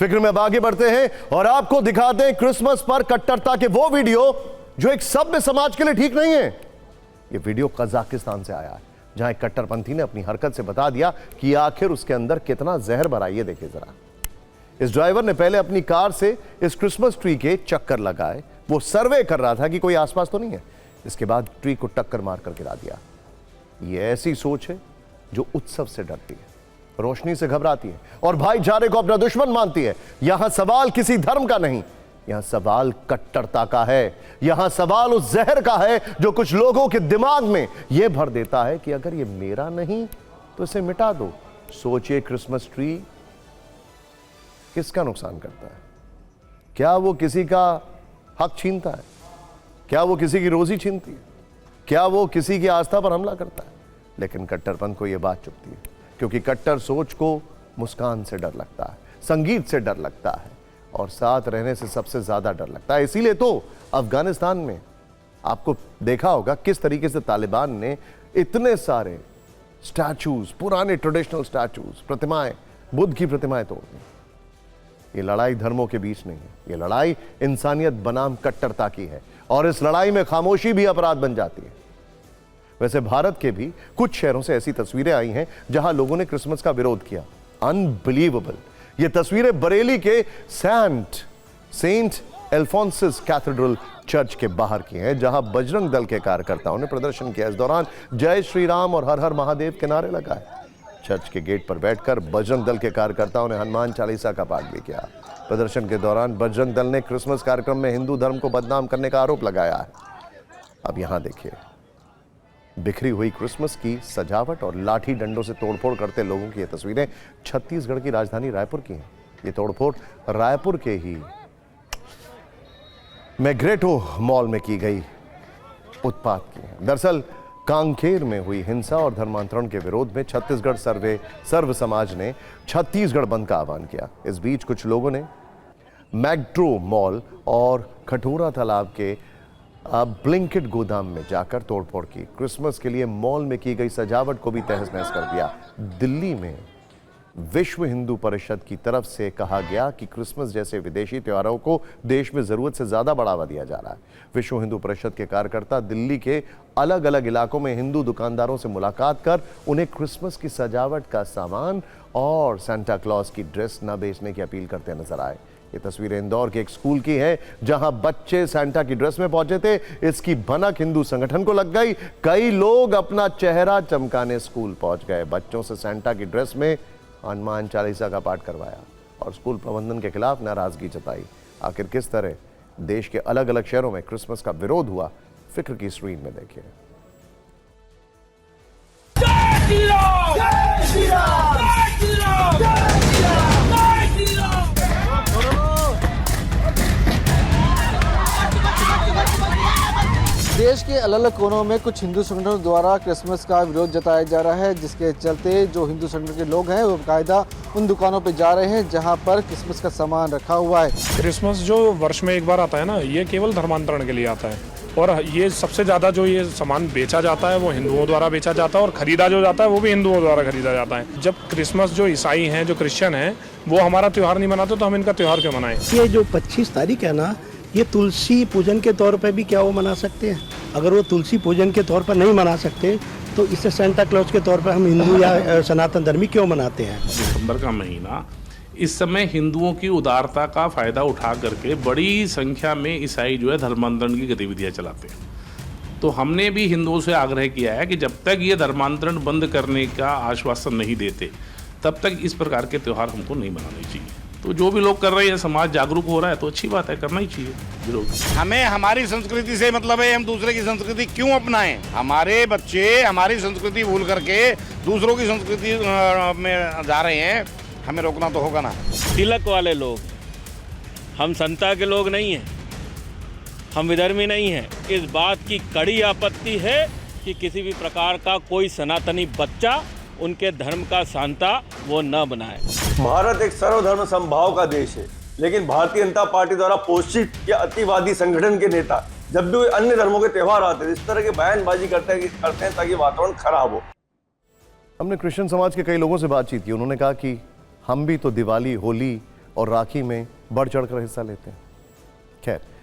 फिक्र में अब आगे बढ़ते हैं और आपको दिखाते हैं क्रिसमस पर कट्टरता के वो वीडियो जो एक सभ्य समाज के लिए ठीक नहीं है। ये वीडियो कजाकिस्तान से आया है, जहां एक कट्टरपंथी ने अपनी हरकत से बता दिया कि आखिर उसके अंदर कितना जहर भरा। ये देखिए जरा। इस ड्राइवर ने पहले अपनी कार से इस क्रिसमस ट्री के चक्कर लगाए। वो सर्वे कर रहा था कि कोई आसपास तो नहीं है। इसके बाद ट्री को टक्कर मारकर गिरा दिया। ये ऐसी सोच है जो उत्सव से डरती है, रोशनी से घबराती है और भाईचारे को अपना दुश्मन मानती है। यहां सवाल किसी धर्म का नहीं, यहां सवाल कट्टरता का है। यहां सवाल उस जहर का है जो कुछ लोगों के दिमाग में यह भर देता है कि अगर ये मेरा नहीं तो इसे मिटा दो। सोचिए, क्रिसमस ट्री किसका नुकसान करता है? क्या वो किसी का हक छीनता है? क्या वो किसी की रोजी छीनती है? क्या वो किसी की आस्था पर हमला करता है? लेकिन कट्टरपंथ को यह बात चुभती है, क्योंकि कट्टर सोच को मुस्कान से डर लगता है, संगीत से डर लगता है और साथ रहने से सबसे ज्यादा डर लगता है। इसीलिए तो अफगानिस्तान में आपको देखा होगा किस तरीके से तालिबान ने इतने सारे स्टैचूज, पुराने ट्रेडिशनल स्टैचूज, प्रतिमाएं, बुद्ध की प्रतिमाएं तोड़ दी। ये लड़ाई धर्मों के बीच नहीं है, ये लड़ाई इंसानियत बनाम कट्टरता की है और इस लड़ाई में खामोशी भी अपराध बन जाती है। वैसे भारत के भी कुछ शहरों से ऐसी तस्वीरें आई हैं जहां लोगों ने क्रिसमस का विरोध किया। अनबिलीवेबल। ये तस्वीरें बरेली के सेंट एल्फोंसिस कैथेड्रल चर्च के बाहर की हैं, जहां बजरंग दल के कार्यकर्ताओं ने प्रदर्शन किया। इस दौरान जय श्री राम और हर हर महादेव के नारे लगाए। चर्च के गेट पर बैठकर बजरंग दल के कार्यकर्ताओं ने हनुमान चालीसा का पाठ भी किया। प्रदर्शन के दौरान बजरंग दल ने क्रिसमस कार्यक्रम में हिंदू धर्म को बदनाम करने का आरोप लगाया है। अब यहां देखिए, बिखरी हुई क्रिसमस की सजावट और लाठी डंडों से तोड़फोड़ करते लोगों की ये तस्वीरें छत्तीसगढ़ की राजधानी रायपुर की हैं। ये तोड़फोड़ रायपुर के ही मैग्रेटो मॉल में की गई उत्पात की है। दरअसल कांकेर में हुई हिंसा और धर्मांतरण के विरोध में छत्तीसगढ़ सर्व समाज ने छत्तीसगढ़ बंद का आह्वान किया। इस बीच कुछ लोगों ने मैग्रेटो मॉल और खटोरा तालाब के ब्लिंकेट गोदाम में जाकर तोड़फोड़ की। क्रिसमस के लिए मॉल में की गई सजावट को भी तहस नहस कर दिया। दिल्ली में विश्व हिंदू परिषद की तरफ से कहा गया कि क्रिसमस जैसे विदेशी त्योहारों को देश में जरूरत से ज्यादा बढ़ावा दिया जा रहा है। विश्व हिंदू परिषद के कार्यकर्ता दिल्ली के अलग अलग इलाकों में हिंदू दुकानदारों से मुलाकात कर उन्हें क्रिसमस की सजावट का सामान और सांता क्लॉज की ड्रेस न बेचने की अपील करते नजर आए। ये तस्वीरें इंदौर के एक स्कूल की है, जहां बच्चे सांता की ड्रेस में पहुंचे थे। इसकी भनक हिंदू संगठन को लग गई। कई लोग अपना चेहरा चमकाने स्कूल पहुंच गए। बच्चों से सांता की ड्रेस में हनुमान चालीसा का पाठ करवाया और स्कूल प्रबंधन के खिलाफ नाराजगी जताई। आखिर किस तरह देश के अलग अलग शहरों में क्रिसमस का विरोध हुआ, फिक्र की स्क्रीन में देखिए। देश के अलग अलग कोनों में कुछ हिंदू संगठनों द्वारा क्रिसमस का विरोध जताया जा रहा है, जिसके चलते जो हिंदू संगठन के लोग हैं वो बाकायदा उन दुकानों पे जा रहे हैं जहां पर क्रिसमस का सामान रखा हुआ है। क्रिसमस जो वर्ष में एक बार आता है ना, ये केवल धर्मांतरण के लिए आता है और ये सबसे ज़्यादा जो ये सामान बेचा जाता है वो हिंदुओं द्वारा बेचा जाता है और खरीदा जो जाता है वो भी हिंदुओं द्वारा खरीदा जाता है। जब क्रिसमस जो ईसाई हैं, जो क्रिश्चियन हैं, वो हमारा त्यौहार नहीं मनाते तो हम इनका त्यौहार क्यों मनाएं? ये जो 25 तारीख है ना, ये तुलसी पूजन के तौर पे भी क्या वो मना सकते हैं? अगर वो तुलसी पूजन के तौर पर नहीं मना सकते तो इसे सेंटा क्लॉज के तौर पर हम हिंदू या सनातन धर्मी क्यों मनाते हैं? दिसंबर का महीना इस समय हिंदुओं की उदारता का फायदा उठा करके बड़ी संख्या में ईसाई जो है धर्मांतरण की गतिविधियां चलाते हैं। तो हमने भी हिंदुओं से आग्रह किया है कि जब तक ये धर्मांतरण बंद करने का आश्वासन नहीं देते तब तक इस प्रकार के त्यौहार हमको नहीं मनाने चाहिए। तो जो भी लोग कर रहे हैं, समाज जागरूक हो रहा है तो अच्छी बात है, करना ही चाहिए विरोध। हमें हमारी संस्कृति से मतलब है, हम दूसरे की संस्कृति क्यों अपनाएं? हमारे बच्चे हमारी संस्कृति भूल करके दूसरों की संस्कृति में जा रहे हैं, हमें रोकना तो होगा ना। तिलक वाले लोग, हम संता के लोग नहीं हैं, हम विधर्मी नहीं हैं। इस बात की कड़ी आपत्ति है कि किसी भी प्रकार का कोई सनातनी बच्चा उनके धर्म का सांता वो न बनाए। भारत एक सर्वधर्म समभाव का देश है, लेकिन भारतीय जनता पार्टी द्वारा पोषित या अतिवादी संगठन के नेता जब भी अन्य धर्मों के त्यौहार आते हैं इस तरह की बयानबाजी करते हैं ताकि वातावरण खराब हो। हमने क्रिश्चियन समाज के कई लोगों से बातचीत की। उन्होंने कहा कि हम भी तो दिवाली, होली, और राखी में बढ़ चढ़कर हिस्सा लेते हैं। खैर,